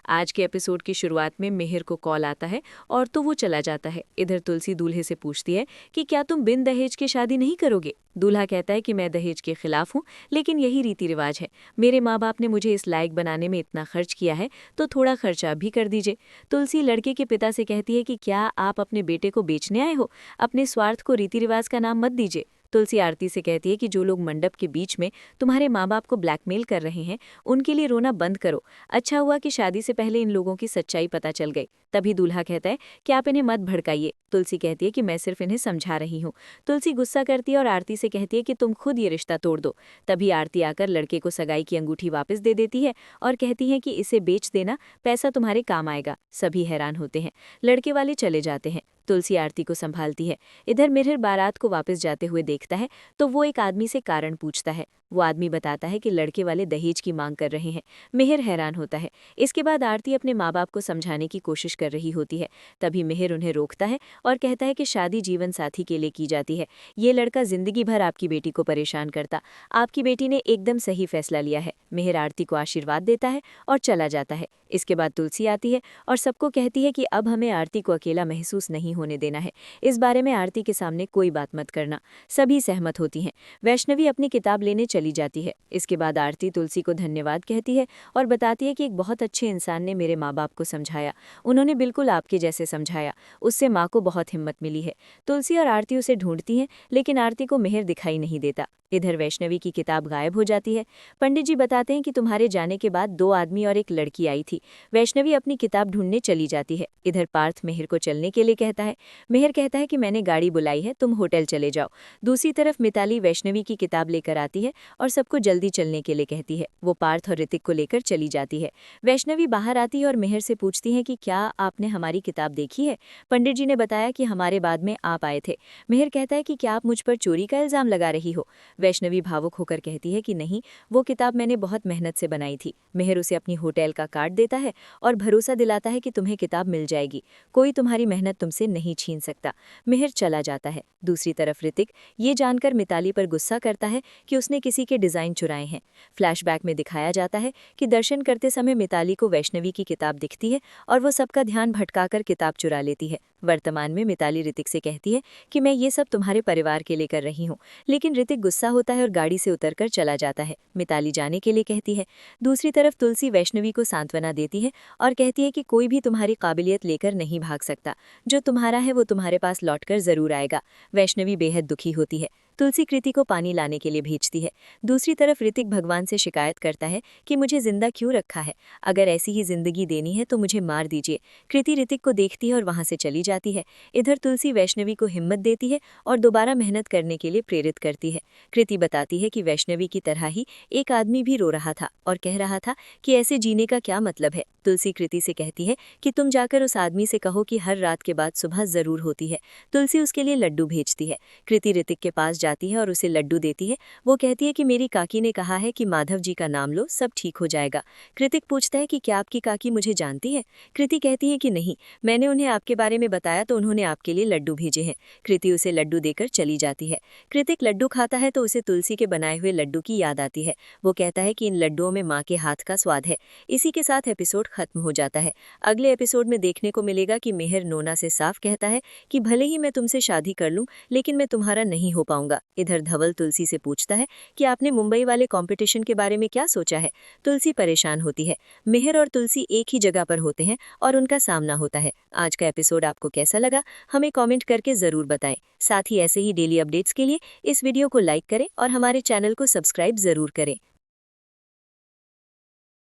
आज के एपिसोड की शुरुआत में मिहिर को कॉल आता है और तो वो चला जाता है। इधर तुलसी दूल्हे से पूछती है कि क्या तुम बिन दहेज के शादी नहीं करोगे। दूल्हा कहता है कि मैं दहेज के खिलाफ हूँ, लेकिन यही रीति रिवाज है। मेरे माँ बाप ने मुझे इस लायक बनाने में इतना खर्च किया है, तो थोड़ा खर्चा भी कर दीजिए। तुलसी लड़के के पिता से कहती है कि क्या आप अपने बेटे को बेचने आए हो? अपने स्वार्थ को रीति रिवाज का नाम मत दीजिए। तुलसी आरती से कहती है कि जो लोग मंडप के बीच में तुम्हारे माँ बाप को ब्लैकमेल कर रहे हैं, उनके लिए रोना बंद करो। अच्छा हुआ कि शादी से पहले इन लोगों की सच्चाई पता चल गई। तभी दूल्हा कहता है कि आप इन्हें मत भड़काइए। तुलसी कहती है कि मैं सिर्फ इन्हें समझा रही हूँ। तुलसी गुस्सा करती है और आरती से कहती है कि तुम खुद ये रिश्ता तोड़ दो। तभी आरती आकर लड़के को सगाई की अंगूठी वापस दे देती है और कहती है कि इसे बेच देना, पैसा तुम्हारे काम आएगा। सभी हैरान होते हैं। लड़के वाले चले जाते हैं। तुलसी आरती को संभालती है। इधर मिहिर बारात को वापस जाते हुए देखता है तो वो एक आदमी से कारण पूछता है। वो आदमी बताता है कि लड़के वाले दहेज की मांग कर रहे हैं। मिहिर हैरान होता है। इसके बाद आरती अपने माँ बाप को समझाने की कोशिश कर रही होती है। तभी मिहिर उन्हें रोकता है और कहता है कि शादी जीवन साथी के लिए की जाती है। ये लड़का जिंदगी भर आपकी बेटी को परेशान करता। आपकी बेटी ने एकदम सही फैसला लिया है। मिहिर आरती को आशीर्वाद देता है और चला जाता है। इसके बाद तुलसी आती है और सबको कहती है कि अब हमें आरती को अकेला महसूस नहीं होने देना है। इस बारे में आरती के सामने कोई बात मत करना। सभी सहमत होती हैं। वैष्णवी अपनी किताब लेने चली जाती है। इसके बाद आरती तुलसी को धन्यवाद कहती है और बताती है कि एक बहुत अच्छे इंसान ने मेरे माँ बाप को समझाया। उन्होंने बिल्कुल आपके जैसे समझाया। उससे माँ को बहुत हिम्मत मिली है। तुलसी और आरती उसे ढूंढती हैं, लेकिन आरती को मिहिर दिखाई नहीं देता। इधर वैष्णवी की किताब गायब हो जाती है। पंडित जी बताते हैं कि तुम्हारे जाने के बाद 2 आदमी और एक लड़की आई थी। वैष्णवी अपनी किताब ढूंढने चली जाती है। इधर पार्थ मिहिर को चलने के लिए कहता है। मिहिर कहता है कि मैंने गाड़ी बुलाई है, तुम होटल चले जाओ। दूसरी तरफ मिताली वैष्णवी की किताब लेकर आती है और सबको जल्दी चलने के लिए कहती है। वो पार्थ और ऋतिक को लेकर चली जाती है। वैष्णवी बाहर आती है और मिहिर से पूछती है कि क्या आपने हमारी किताब देखी है? पंडित जी ने बताया कि हमारे बाद में आप आए थे। मिहिर कहता है कि क्या आप मुझ पर चोरी का इल्जाम लगा रही हो? वैष्णवी भावुक होकर कहती है कि नहीं, वो किताब मैंने बहुत मेहनत से बनाई थी। मिहिर उसे अपनी होटल का कार्ड देता है और भरोसा दिलाता है कि तुम्हें किताब मिल जाएगी, कोई तुम्हारी मेहनत तुमसे नहीं छीन सकता। मिहिर चला जाता है। दूसरी तरफ ऋतिक ये जानकर मिताली पर गुस्सा करता है कि उसने किसी के डिजाइन चुराए हैं। फ्लैशबैक में दिखाया जाता है कि दर्शन करते समय मिताली को वैष्णवी की किताब दिखती है और वो सबका ध्यान भटकाकर किताब चुरा लेती है। वर्तमान में मिताली ऋतिक से कहती है कि मैं ये सब तुम्हारे परिवार के लिए कर रही हूँ, लेकिन ऋतिक गुस्सा होता है और गाड़ी से उतरकर चला जाता है। मिताली जाने के लिए कहती है। दूसरी तरफ तुलसी वैष्णवी को सांत्वना देती है और कहती है कि कोई भी तुम्हारी काबिलियत लेकर नहीं भाग सकता। जो तुम्हारा है वो तुम्हारे पास लौटकर जरूर आएगा। वैष्णवी बेहद दुखी होती है। तुलसी कृति को पानी लाने के लिए भेजती है। दूसरी तरफ ऋतिक भगवान से शिकायत करता है कि मुझे जिंदा क्यों रखा है, अगर ऐसी ही जिंदगी देनी है तो मुझे मार दीजिए। कृति ऋतिक को देखती है और वहां से चली जाती है। इधर तुलसी वैष्णवी को हिम्मत देती है और दोबारा मेहनत करने के लिए प्रेरित करती है। कृति बताती है कि वैष्णवी की तरह ही एक आदमी भी रो रहा था और कह रहा था कि ऐसे जीने का क्या मतलब है। तुलसी कृति से कहती है कि तुम जाकर उस आदमी से कहो कि हर रात के बाद सुबह जरूर होती है। तुलसी उसके लिए लड्डू भेजती है। कृति ऋतिक के पास जाती है और उसे लड्डू देती है। वो कहती है कि मेरी काकी ने कहा है कि माधव जी का नाम लो, सब ठीक हो जाएगा। कृतिक पूछता है कि क्या आपकी काकी मुझे जानती है? कृति कहती है कि नहीं, मैंने उन्हें आपके बारे में बताया तो उन्होंने आपके लिए लड्डू भेजे हैं। कृति उसे लड्डू देकर चली जाती है। कृतिक लड्डू खाता है तो उसे तुलसी के बनाए हुए लड्डू की याद आती है। वो कहता है कि इन लड्डुओं में माँ के हाथ का स्वाद है। इसी के साथ एपिसोड खत्म हो जाता है। अगले एपिसोड में देखने को मिलेगा कि मिहिर नोना से साफ कहता है कि भले ही मैं तुमसे शादी कर लूं, लेकिन मैं तुम्हारा नहीं हो पाऊंगा। इधर धवल तुलसी से पूछता है कि आपने मुंबई वाले कंपटीशन के बारे में क्या सोचा है। तुलसी परेशान होती है। मिहिर और तुलसी एक ही जगह पर होते हैं और उनका सामना होता है। आज का एपिसोड आपको कैसा लगा, हमें कमेंट करके जरूर बताएं। साथ ही ऐसे ही डेली अपडेट्स के लिए इस वीडियो को लाइक करें और हमारे चैनल को सब्सक्राइब जरूर करें।